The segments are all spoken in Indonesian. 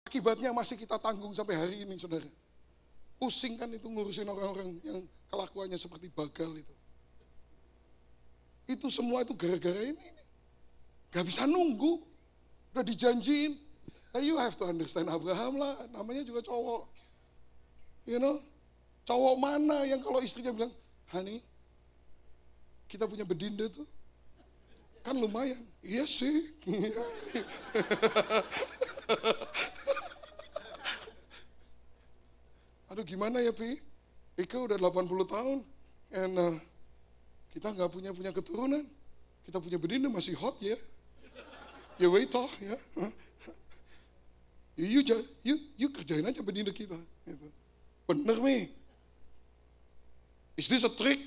Akibatnya masih kita tanggung sampai hari ini, saudara. Pusing kan itu ngurusin orang-orang yang kelakuannya seperti bagal itu. Itu semua itu gara-gara ini. Gak bisa nunggu, udah dijanjiin. Nah, you have to understand Abraham lah, namanya juga cowok. You know, cowok mana yang kalau istrinya bilang, honey, kita punya bedinda tuh, kan lumayan. Iya sih. Aduh gimana ya Pi, Ika udah 80 tahun, and kita nggak punya keturunan, kita punya bedinda masih hot ya. Ya wait toh ya. You kerjain aja bedinda kita. Gitu. Bener Mi. Is this a trick?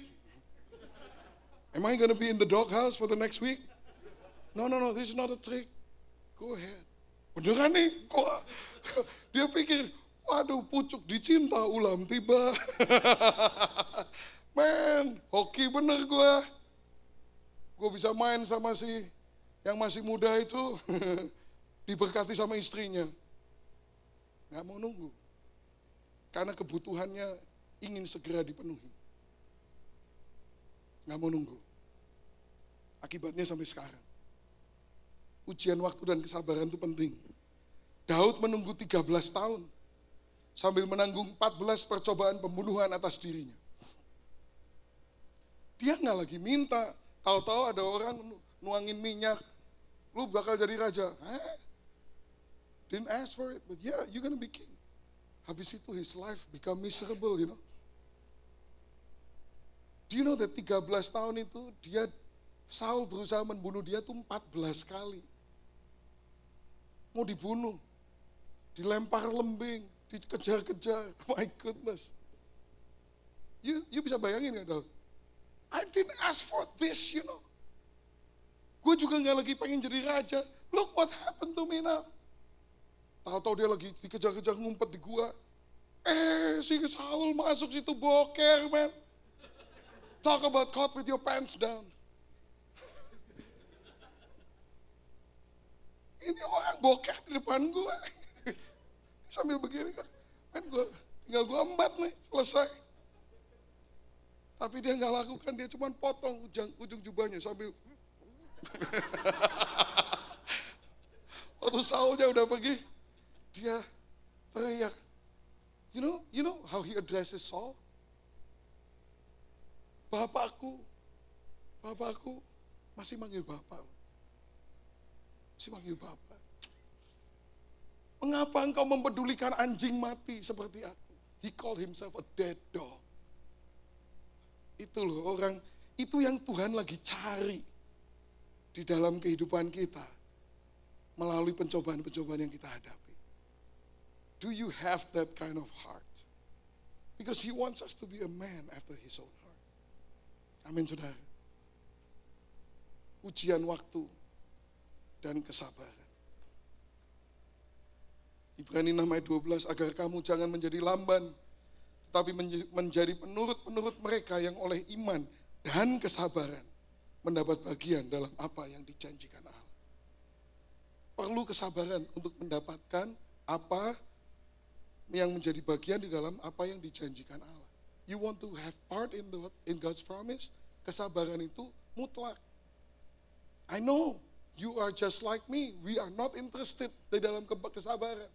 Am I gonna be in the doghouse for the next week? No, this is not a trick. Go ahead. Beneran nih, kok dia pikir, waduh pucuk dicinta ulam tiba. Man, hoki bener gue. Gue bisa main sama si yang masih muda itu, diberkati sama istrinya. Gak mau nunggu. Karena kebutuhannya ingin segera dipenuhi. Gak mau nunggu. Akibatnya sampai sekarang. Ujian waktu dan kesabaran itu penting. Daud menunggu 13 tahun. Sambil menanggung 14 percobaan pembunuhan atas dirinya. Dia gak lagi minta. Tahu-tahu ada orang nuangin minyak. Lu bakal jadi raja. Didn't ask for it, but yeah, you're gonna be king. Habis itu his life become miserable, you know. Do you know that 13 tahun itu Saul berusaha membunuh dia tuh 14 kali. Mau dibunuh, dilempar lembing, dikejar-kejar. My goodness. You bisa bayangin ya, Daud? I didn't ask for this, you know. Gue juga gak lagi pengen jadi raja. Look what happened to me now. Tahu-tahu dia lagi dikejar-kejar ngumpet di gua. Si Saul masuk situ boker, man. Talk about caught with your pants down. Ini orang boker di depan gua. Sambil begini kan. Man, tinggal gua embat nih, selesai. Tapi dia nggak lakukan, dia cuma potong ujung jubahnya sambil. Waktu Saulnya udah pergi, dia teriak. You know how he addresses Saul? Bapakku masih manggil bapak. Masih manggil bapak. Mengapa engkau mempedulikan anjing mati seperti aku? He called himself a dead dog. Itu loh orang, itu yang Tuhan lagi cari di dalam kehidupan kita melalui pencobaan-pencobaan yang kita hadapi. Do you have that kind of heart? Because he wants us to be a man after his own heart. Amin, saudara. Ujian waktu dan kesabaran. Ibrani 6 ayat 12, agar kamu jangan menjadi lamban, tetapi menjadi penurut-penurut mereka yang oleh iman dan kesabaran mendapat bagian dalam apa yang dijanjikan Allah. Perlu kesabaran untuk mendapatkan apa yang menjadi bagian di dalam apa yang dijanjikan Allah. You want to have part in God's promise? Kesabaran itu mutlak. I know you are just like me. We are not interested di dalam kesabaran.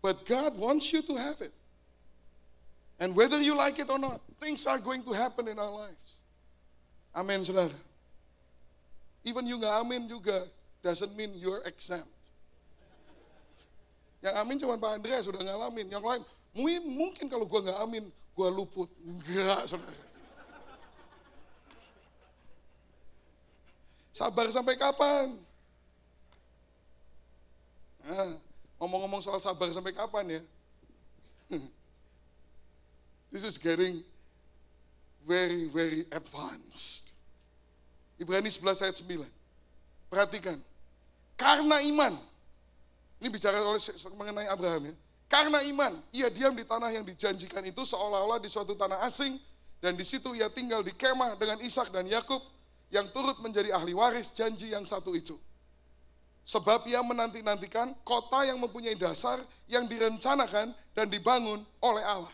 But God wants you to have it. And whether you like it or not, things are going to happen in our lives. Amin, saudara. Even you nggak amin juga, doesn't mean you're exempt. Yang amin cuma Pak Andreas sudah ngalamin. Yang lain, mungkin kalau gue nggak amin, gue luput. Enggak, saudara. Sabar sampai kapan? Nah, ngomong-ngomong soal sabar sampai kapan ya? This is getting very, very advanced. Ibrani 11 ayat 9. Perhatikan. Karena iman. Ini bicara mengenai Abraham ya. Karena iman, ia diam di tanah yang dijanjikan itu seolah-olah di suatu tanah asing. Dan di situ ia tinggal di kemah dengan Ishak dan Yakub yang turut menjadi ahli waris janji yang satu itu. Sebab ia menanti-nantikan kota yang mempunyai dasar, yang direncanakan dan dibangun oleh Allah.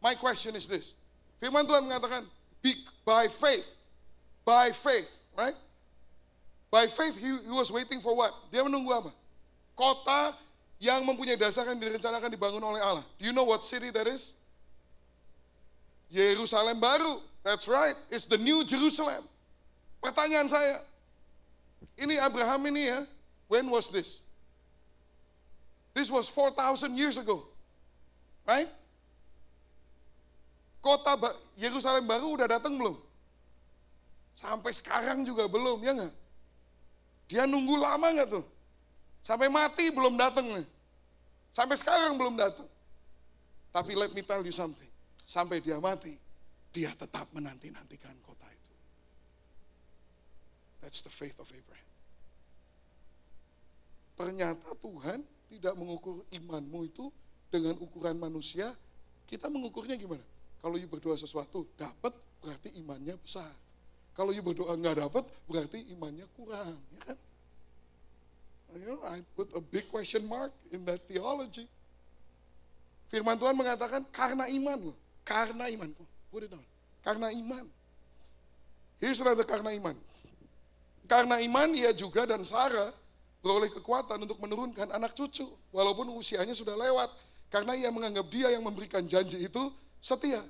My question is this. Firman Tuhan mengatakan, by faith, right? By faith he was waiting for what? Dia menunggu apa? Kota yang mempunyai dasar yang direncanakan dibangun oleh Allah. Do you know what city that is? Yerusalem baru. That's right. It's the new Jerusalem. Pertanyaan saya, ini Abraham ini ya, when was this? This was 4,000 years ago. Right? Kota Yerusalem baru udah datang belum? Sampai sekarang juga belum, ya nggak? Dia nunggu lama nggak tuh? Sampai mati belum datang nih. Sampai sekarang belum datang. Tapi let me tell you something. Sampai dia mati, dia tetap menanti-nantikan kota itu. That's the faith of Abraham. Ternyata Tuhan tidak mengukur imanmu itu dengan ukuran manusia. Kita mengukurnya gimana? Kalau you berdoa sesuatu dapat, berarti imannya besar. Kalau you berdoa nggak dapat, berarti imannya kurang, ya kan? You know, I put a big question mark in that theology. Firman Tuhan mengatakan karena iman loh, karena iman. Put it down. Karena iman. Here's another karena iman. Karena iman ia juga dan Sarah beroleh kekuatan untuk menurunkan anak cucu, walaupun usianya sudah lewat, karena ia menganggap dia yang memberikan janji itu setia.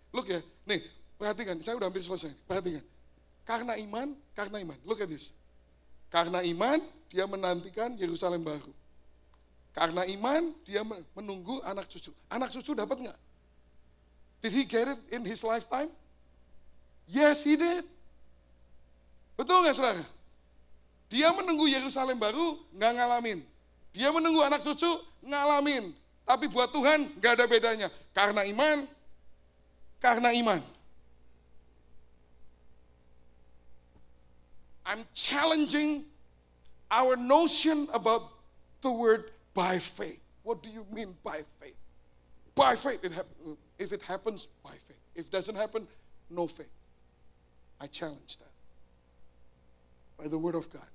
Look ya, nih perhatikan, saya udah hampir selesai. Perhatikan, karena iman. Look at this. Karena iman, dia menantikan Yerusalem baru. Karena iman, dia menunggu anak cucu. Anak cucu dapat nggak? Did he get it in his lifetime? Yes, he did. Betul nggak, saudara? Dia menunggu Yerusalem baru, nggak ngalamin. Dia menunggu anak cucu, ngalamin. Tapi buat Tuhan, nggak ada bedanya. Karena iman. I'm challenging our notion about the word by faith. What do you mean by faith? By faith, if it happens, by faith. If it doesn't happen, no faith. I challenge that. By the word of God.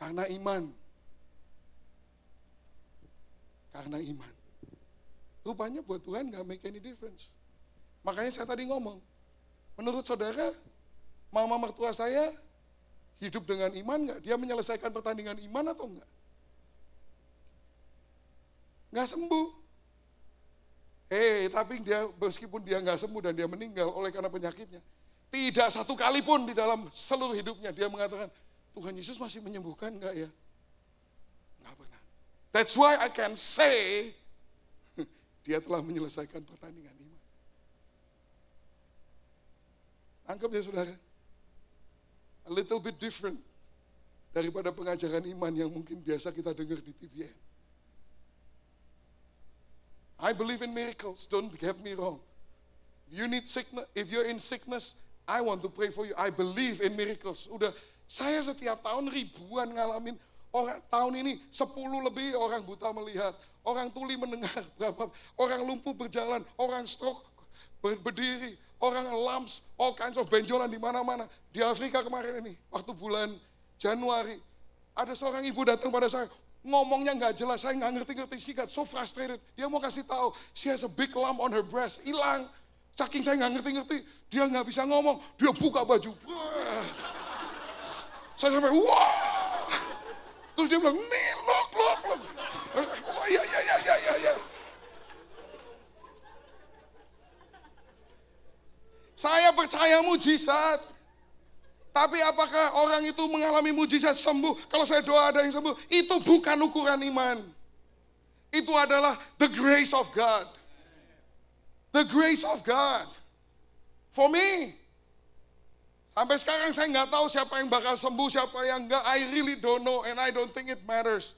Karena iman. Rupanya buat Tuhan gak make any difference. Makanya saya tadi ngomong, menurut saudara, mama mertua saya hidup dengan iman nggak? Dia menyelesaikan pertandingan iman atau enggak? Nggak sembuh. Tapi dia meskipun dia nggak sembuh dan dia meninggal oleh karena penyakitnya, tidak satu kali pun di dalam seluruh hidupnya dia mengatakan, Tuhan Yesus masih menyembuhkan nggak ya? Nggak pernah. That's why I can say dia telah menyelesaikan pertandingan iman. Anggap ya saudara, a little bit different daripada pengajaran iman yang mungkin biasa kita dengar di TBN. I believe in miracles, don't get me wrong. If you're in sickness, I want to pray for you. I believe in miracles. Saya setiap tahun ribuan ngalamin. Tahun ini 10 lebih orang buta melihat, orang tuli mendengar, orang lumpuh berjalan, orang stroke berdiri, orang lumps, all kinds of benjolan di mana-mana. Di Afrika kemarin ini, waktu bulan Januari, ada seorang ibu datang pada saya, ngomongnya nggak jelas, saya nggak ngerti-ngerti singkat, so frustrated. Dia mau kasih tahu, she has a big lump on her breast, hilang. Saking saya nggak ngerti-ngerti, dia nggak bisa ngomong, dia buka baju. Saya sampai, wah. Terus dia bilang, nih, look. Oh iya. Saya percaya mujizat. Tapi apakah orang itu mengalami mujizat sembuh? Kalau saya doa ada yang sembuh, itu bukan ukuran iman. Itu adalah the grace of God. The grace of God. For me. Sampai sekarang saya nggak tahu siapa yang bakal sembuh, siapa yang enggak. I really don't know and I don't think it matters.